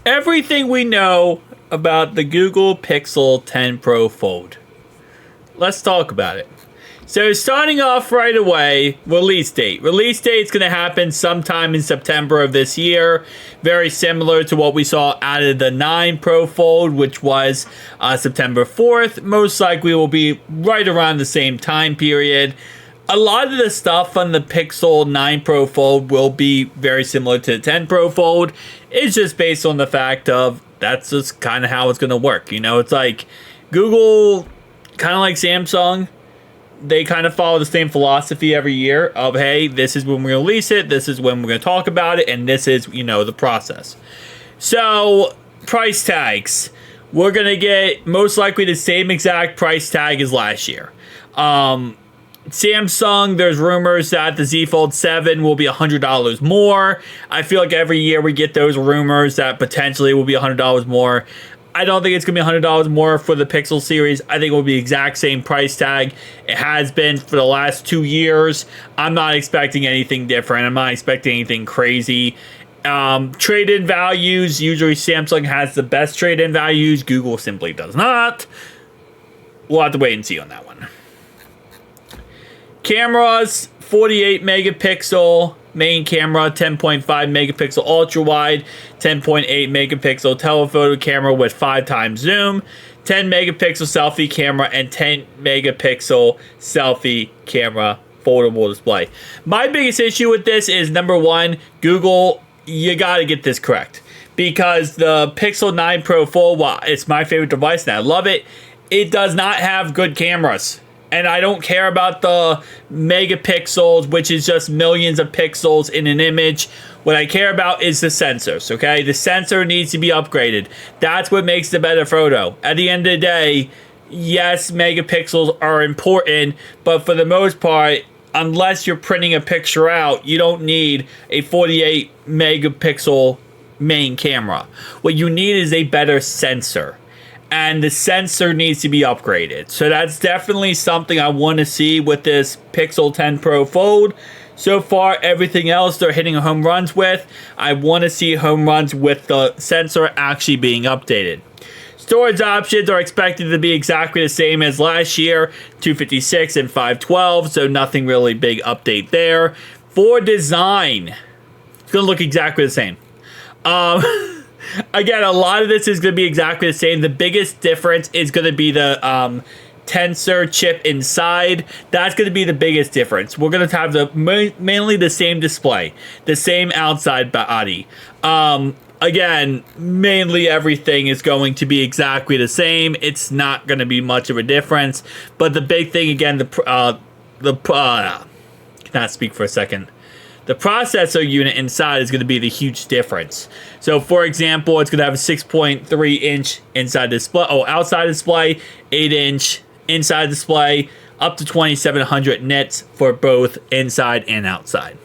everything we know about the Google Pixel 10 Pro Fold. Let's talk about it. So starting off right away, release date. Release date is going to happen sometime in September of this year. Very similar to what we saw out of the 9 Pro Fold, which was September 4th. Most likely will be right around the same time period. A lot of the stuff on the Pixel 9 Pro Fold will be very similar to the 10 Pro Fold. It's just based on the fact of that's just kind of how it's going to work. You know, it's like Google, kind of like Samsung, they kind of follow the same philosophy every year of, hey, this is when we're going to release it, this is when we're going to talk about it, and this is, you know, the process. So, price tags. We're going to get most likely the same exact price tag as last year. Samsung, there's rumors that the Z Fold 7 will be $100 more. I feel like every year we get those rumors that potentially will be $100 more. I don't think it's going to be $100 more for the Pixel series. I think it will be the exact same price tag. It has been for the last 2 years. I'm not expecting anything different. I'm not expecting anything crazy. Trade-in values. Usually Samsung has the best trade-in values. Google simply does not. We'll have to wait and see on that one. Cameras, 48 megapixel main camera, 10.5 megapixel ultra wide, 10.8 megapixel telephoto camera with 5 times zoom, 10 megapixel selfie camera, and 10 megapixel selfie camera foldable display. My biggest issue with this is, number one, Google, you got to get this correct. Because the Pixel 9 Pro Fold, while it's my favorite device and I love it, it does not have good cameras. And I don't care about the megapixels, which is just millions of pixels in an image. What I care about is the sensors, okay? The sensor needs to be upgraded. That's what makes the better photo. At the end of the day, yes, megapixels are important, but for the most part, unless you're printing a picture out, you don't need a 48 megapixel main camera. What you need is a better sensor. And the sensor needs to be upgraded. So that's definitely something I want to see with this Pixel 10 Pro Fold. So far, everything else they're hitting home runs with. I want to see home runs with the sensor actually being updated. Storage options are expected to be exactly the same as last year, 256 and 512, so nothing really big update there. For design, it's going to look exactly the same. Again, a lot of this is going to be exactly the same. The biggest difference is going to be the Tensor chip inside. That's going to be the biggest difference. We're going to have mainly the same display, the same outside body. Again, mainly everything is going to be exactly the same. It's not going to be much of a difference. But the big thing, again, cannot speak for a second. The processor unit inside is going to be the huge difference. So, for example, it's going to have a 6.3-inch outside display, 8-inch inside display, up to 2700 nits for both inside and outside.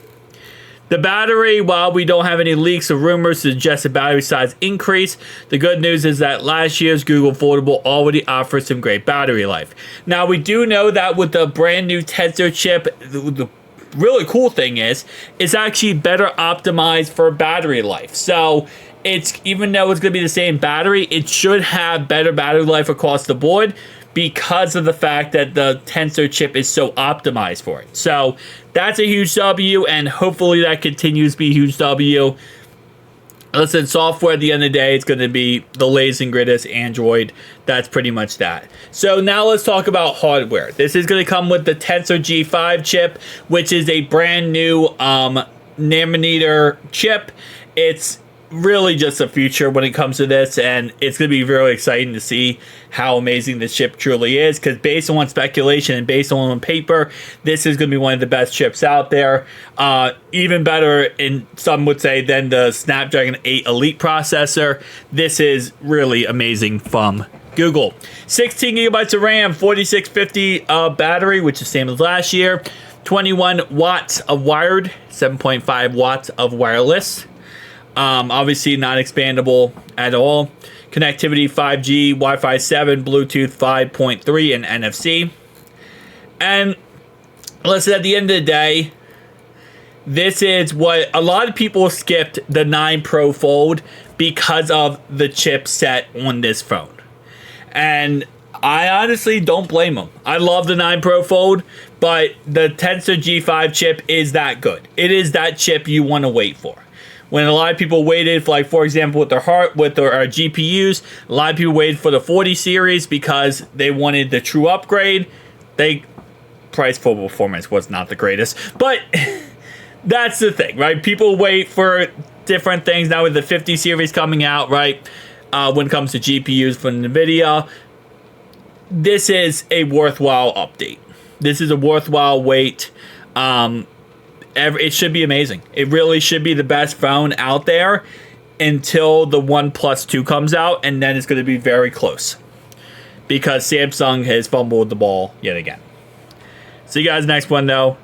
The battery, while we don't have any leaks or rumors to suggest a battery size increase, the good news is that last year's Google Foldable already offers some great battery life. Now, we do know that with the brand new Tensor chip, the really cool thing is it's actually better optimized for battery life. So it's, even though it's going to be the same battery, it should have better battery life across the board because of the fact that the Tensor chip is so optimized for it. So that's a huge W, and hopefully that continues to be a huge W. Listen, software at the end of the day, it's going to be the latest and greatest Android. That's pretty much that. So now let's talk about hardware. This is going to come with the Tensor G5 chip, which is a brand new nanometer chip. It's really just a future when it comes to this, and it's going to be really exciting to see how amazing this chip truly is, because based on speculation and based on paper, this is going to be one of the best chips out there. Even better, in some would say, than the Snapdragon 8 Elite processor. This is really amazing from Google. 16 gigabytes of RAM, 4650 battery, which is same as last year. 21 watts of wired, 7.5 watts of wireless. Obviously not expandable at all. Connectivity 5G, Wi-Fi 7, Bluetooth 5.3, and NFC. And listen, at the end of the day, this is what a lot of people skipped the 9 Pro Fold because of the chipset on this phone. And I honestly don't blame them. I love the 9 Pro Fold, but the Tensor G5 chip is that good. It is that chip you want to wait for. When a lot of people waited for, like, for example, with their GPUs, a lot of people waited for the 40 series because they wanted the true upgrade. Price for performance was not the greatest, but that's the thing, right? People wait for different things now with the 50 series coming out, right? When it comes to GPUs from NVIDIA, this is a worthwhile update. This is a worthwhile wait. It should be amazing. It really should be the best phone out there until the OnePlus 2 comes out, and then it's going to be very close because Samsung has fumbled the ball yet again. See you guys next one, though.